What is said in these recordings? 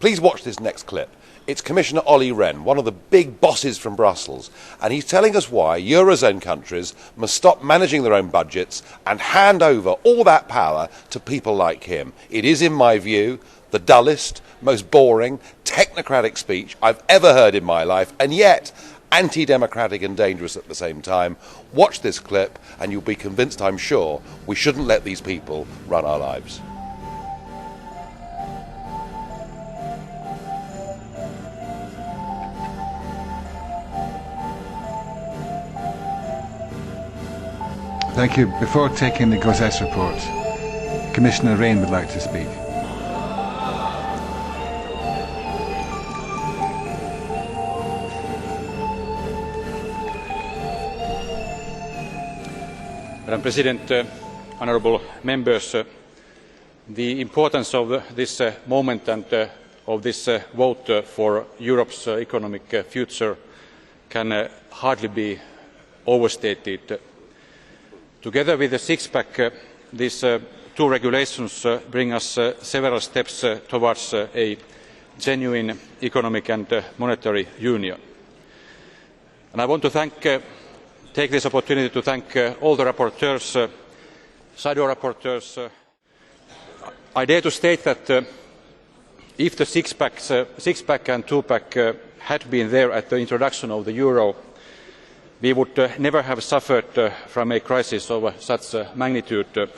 Please watch this next clip. It's Commissioner Olli Rehn, one of the big bosses from Brussels, and he's telling us why Eurozone countries must stop managing their own budgets and hand over all that power to people like him. It is, in my view, the dullest, most boring, technocratic speech I've ever heard in my life, and yet anti-democratic and dangerous at the same time. Watch this clip and you'll be convinced, I'm sure, we shouldn't let these people run our lives. Thank you. Before taking the Gauzès report, Commissioner Rehn would like to speak. Madam President, honourable members, the importance of this moment and of this vote for Europe's economic future can hardly be overstated. Together with the six-pack, these two regulations bring us several steps towards a genuine economic and monetary union. And I want to take this opportunity to thank all the rapporteurs, shadow rapporteurs. I dare to state that if the six-pack and two-pack had been there at the introduction of the euro, we would never have suffered from a crisis of such magnitude.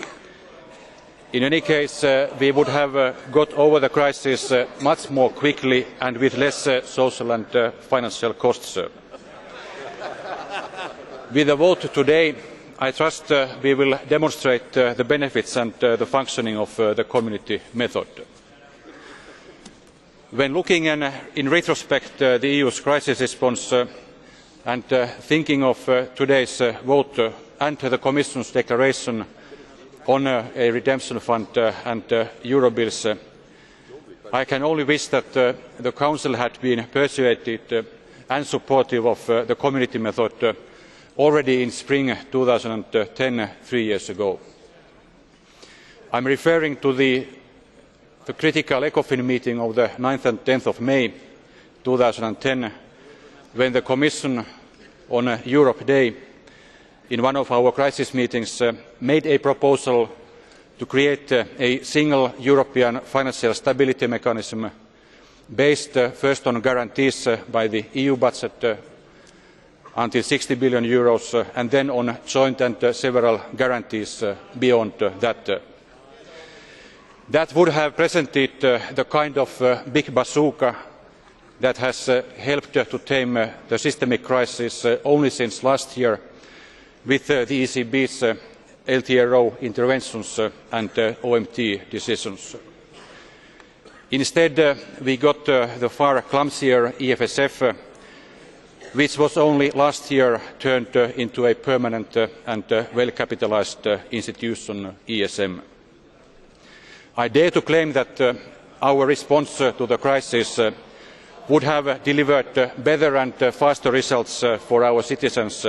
In any case, we would have got over the crisis much more quickly and with less social and financial costs. With the vote today, I trust we will demonstrate the benefits and the functioning of the community method. When looking in retrospect the EU's crisis response and thinking of today's vote and the Commission's declaration on a redemption fund and Eurobills, I can only wish that the Council had been persuaded and supportive of the community method already in spring 2010, 3 years ago. I am referring to the critical ECOFIN meeting of the 9th and 10th of May 2010, when the Commission on Europe Day, in one of our crisis meetings, made a proposal to create a single European financial stability mechanism based first on guarantees by the EU budget until €60 billion and then on joint and several guarantees beyond that. That would have presented the kind of big bazooka that has helped to tame the systemic crisis only since last year with the ECB's LTRO interventions and OMT decisions. Instead, we got the far clumsier EFSF, which was only last year turned into a permanent and well-capitalised institution, ESM. I dare to claim that our response to the crisis would have delivered better and faster results for our citizens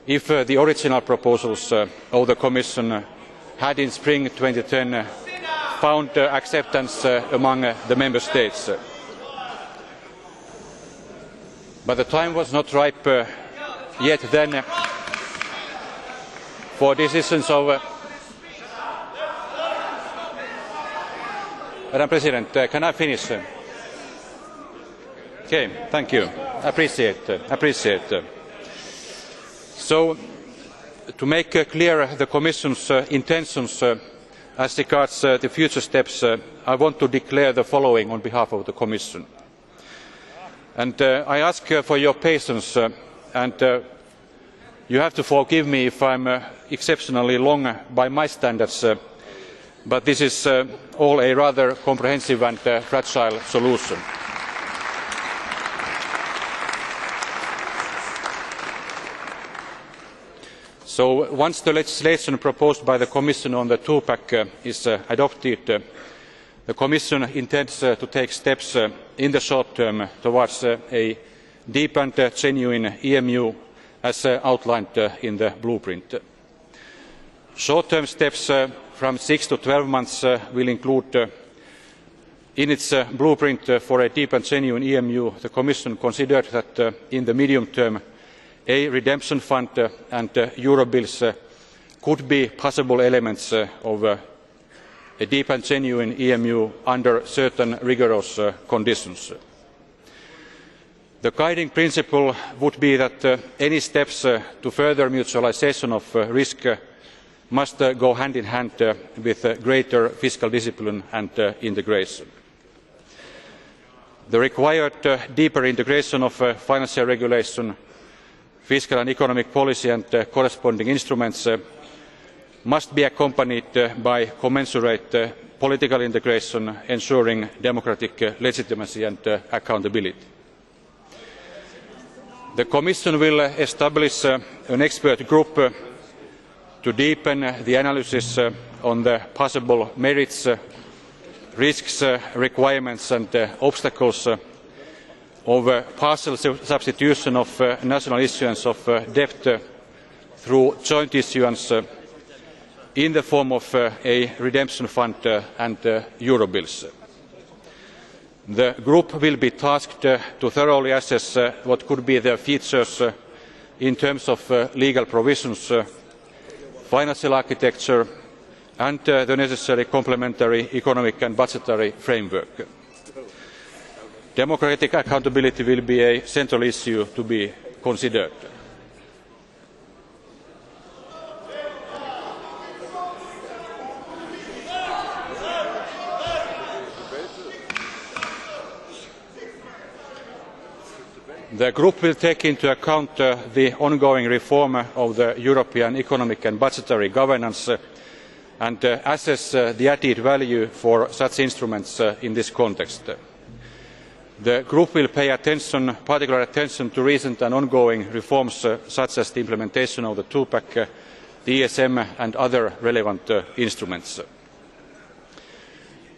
if the original proposals of the Commission had in spring 2010 found acceptance among the Member States. But the time was not ripe yet then for decisions of... Madam President, can I finish? Okay, thank you. Appreciate. So, to make clear the Commission's intentions as regards the future steps, I want to declare the following on behalf of the Commission. And I ask for your patience, and you have to forgive me if I am exceptionally long by my standards, but this is all a rather comprehensive and fragile solution. So once the legislation proposed by the Commission on the two-pack is adopted, the Commission intends to take steps in the short term towards a deep and genuine EMU as outlined in the blueprint. Short-term steps from 6 to 12 months will include In its blueprint for a deep and genuine EMU, the Commission considered that in the medium term a redemption fund and Eurobills could be possible elements of a deep and genuine EMU under certain rigorous conditions. The guiding principle would be that any steps to further mutualisation of risk must go hand in hand with greater fiscal discipline and integration. The required deeper integration of financial regulation, fiscal and economic policy and corresponding instruments must be accompanied by commensurate political integration, ensuring democratic legitimacy and accountability. The Commission will establish an expert group to deepen the analysis on the possible merits, risks, requirements and obstacles of partial substitution of national issuance of debt through joint issuance in the form of a redemption fund and Eurobills. The group will be tasked to thoroughly assess what could be the features in terms of legal provisions, financial architecture and the necessary complementary economic and budgetary framework. Democratic accountability will be a central issue to be considered. The group will take into account the ongoing reform of the European economic and budgetary governance and assess the added value for such instruments in this context. The group will pay particular attention to recent and ongoing reforms such as the implementation of the two-pack, the ESM and other relevant instruments.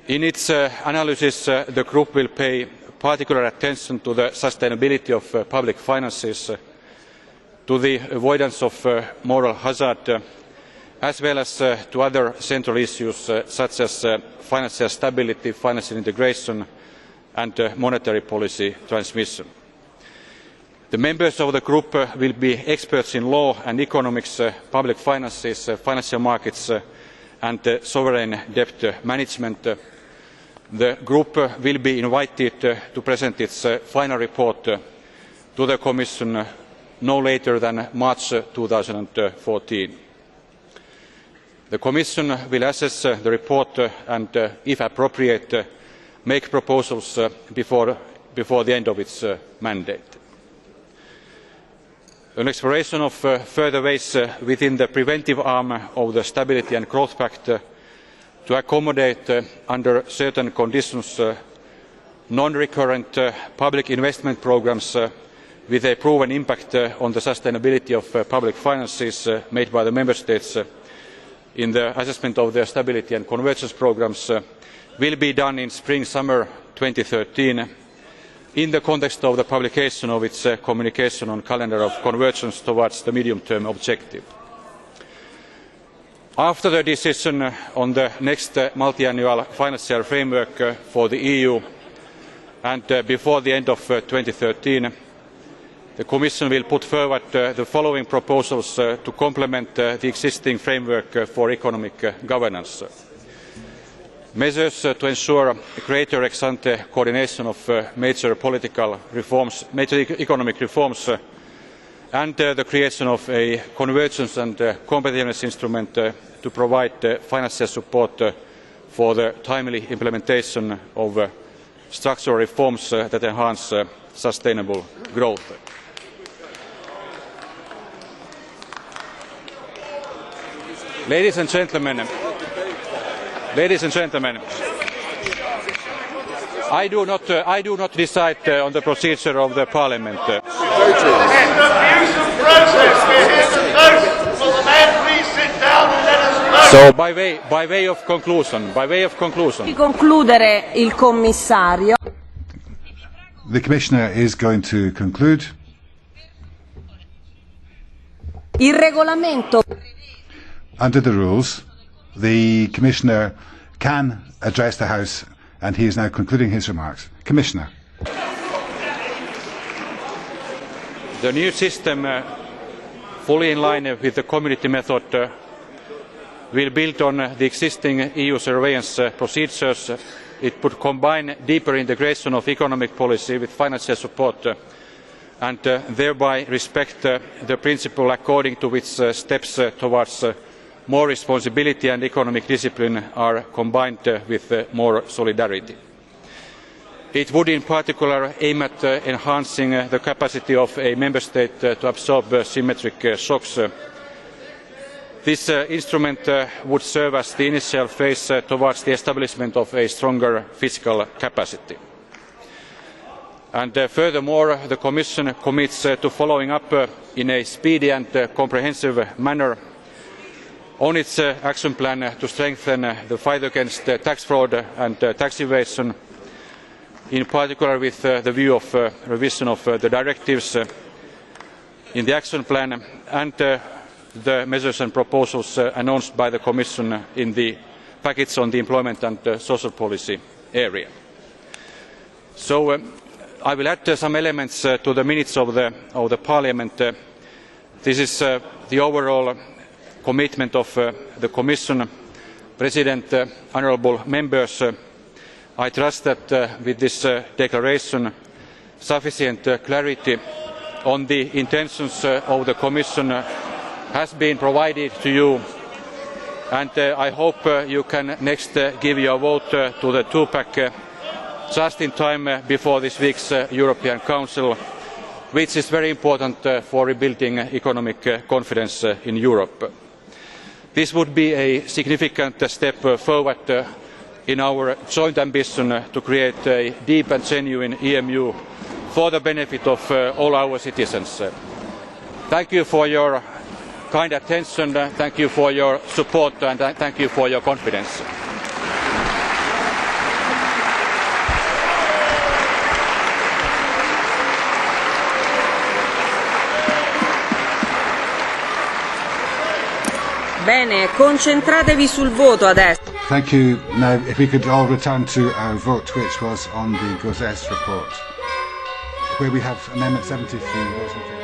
In its analysis, the group will pay particular attention to the sustainability of public finances, to the avoidance of moral hazard, as well as to other central issues such as financial stability, financial integration and monetary policy transmission. The members of the group will be experts in law and economics, public finances, financial markets and sovereign debt management. The group will be invited to present its final report to the Commission no later than March 2014. The Commission will assess the report and, if appropriate, make proposals before the end of its mandate. An exploration of further ways within the preventive arm of the Stability and Growth Pact to accommodate, under certain conditions, non-recurrent public investment programmes with a proven impact on the sustainability of public finances made by the Member States in the assessment of their stability and convergence programmes will be done in spring-summer 2013 in the context of the publication of its communication on calendar of convergence towards the medium-term objective. After the decision on the next multiannual financial framework for the EU and before the end of 2013, the Commission will put forward the following proposals to complement the existing framework for economic governance. Measures to ensure greater ex-ante coordination of major economic reforms and the creation of a convergence and competitiveness instrument to provide financial support for the timely implementation of structural reforms that enhance sustainable growth. Ladies and gentlemen, I do not decide on the procedure of the Parliament. So, by way of conclusion. Di concludere il commissario. The Commissioner is going to conclude. Il regolamento. Under the rules, the Commissioner can address the House and he is now concluding his remarks. Commissioner. The new system, fully in line with the community method, will build on the existing EU surveillance procedures. It would combine deeper integration of economic policy with financial support and thereby respect the principle according to which steps towards more responsibility and economic discipline are combined with more solidarity. It would in particular aim at enhancing the capacity of a member state to absorb symmetric shocks. This instrument would serve as the initial phase towards the establishment of a stronger fiscal capacity. And furthermore, the Commission commits to following up in a speedy and comprehensive manner on its action plan to strengthen the fight against tax fraud and tax evasion, in particular with the view of revision of the directives in the action plan and the measures and proposals announced by the Commission in the package on the employment and social policy area. So I will add some elements to the minutes of the Parliament. This is the overall commitment of the Commission. President, honourable members, I trust that with this declaration sufficient clarity on the intentions of the Commission has been provided to you, and I hope you can next give your vote to the two-pack just in time before this week's European Council, which is very important for rebuilding economic confidence in Europe. This would be a significant step forward in our joint ambition to create a deep and genuine EMU for the benefit of all our citizens. Thank you for your kind attention, thank you for your support, and thank you for your confidence. Bene, concentratevi sul voto adesso. Thank you. Now, if we could all return to our vote, which was on the Gauzès report, where we have Amendment 73.